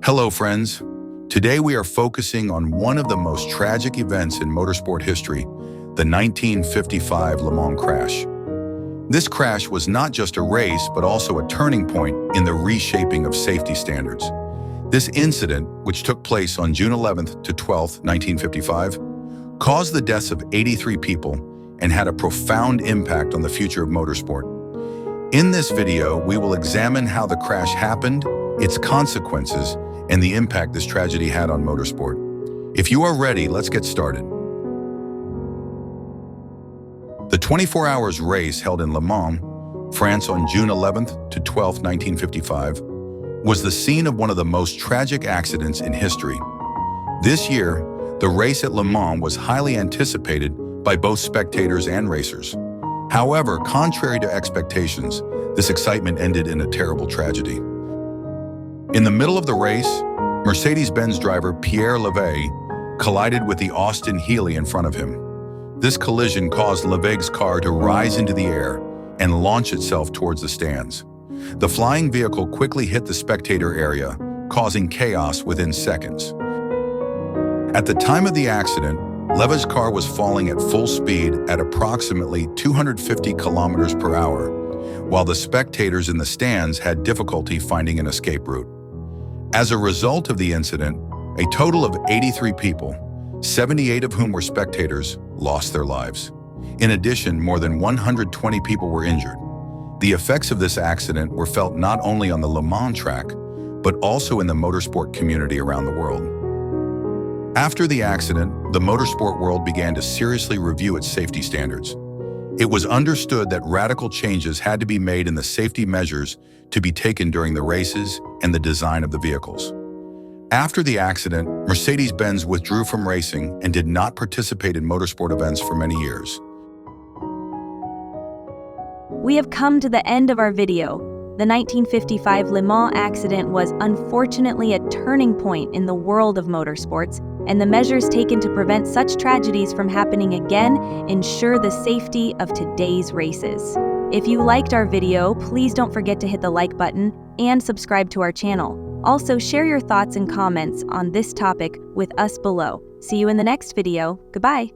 Hello, friends. Today we are focusing on one of the most tragic events in motorsport history, the 1955 Le Mans crash. This crash was not just a race, but also a turning point in the reshaping of safety standards. This incident, which took place on June 11th to 12th, 1955, caused the deaths of 83 people and had a profound impact on the future of motorsport. In this video, we will examine how the crash happened, its consequences, and the impact this tragedy had on motorsport. If you are ready, let's get started. The 24 hours race held in Le Mans, France on June 11th to 12th, 1955, was the scene of one of the most tragic accidents in history. This year, the race at Le Mans was highly anticipated by both spectators and racers. However, contrary to expectations, this excitement ended in a terrible tragedy. In the middle of the race, Mercedes-Benz driver Pierre Levy collided with the Austin Healey in front of him. This collision caused Levy's car to rise into the air and launch itself towards the stands. The flying vehicle quickly hit the spectator area, causing chaos within seconds. At the time of the accident, Levy's car was falling at full speed at approximately 250 kilometers per hour, while the spectators in the stands had difficulty finding an escape route. As a result of the incident, a total of 83 people, 78 of whom were spectators, lost their lives. In addition, more than 120 people were injured. The effects of this accident were felt not only on the Le Mans track, but also in the motorsport community around the world. After the accident, the motorsport world began to seriously review its safety standards. It was understood that radical changes had to be made in the safety measures to be taken during the races and the design of the vehicles. After the accident, Mercedes-Benz withdrew from racing and did not participate in motorsport events for many years. We have come to the end of our video. The 1955 Le Mans accident was unfortunately a turning point in the world of motorsports, and the measures taken to prevent such tragedies from happening again ensure the safety of today's races. If you liked our video, please don't forget to hit the like button and subscribe to our channel. Also, share your thoughts and comments on this topic with us below. See you in the next video. Goodbye.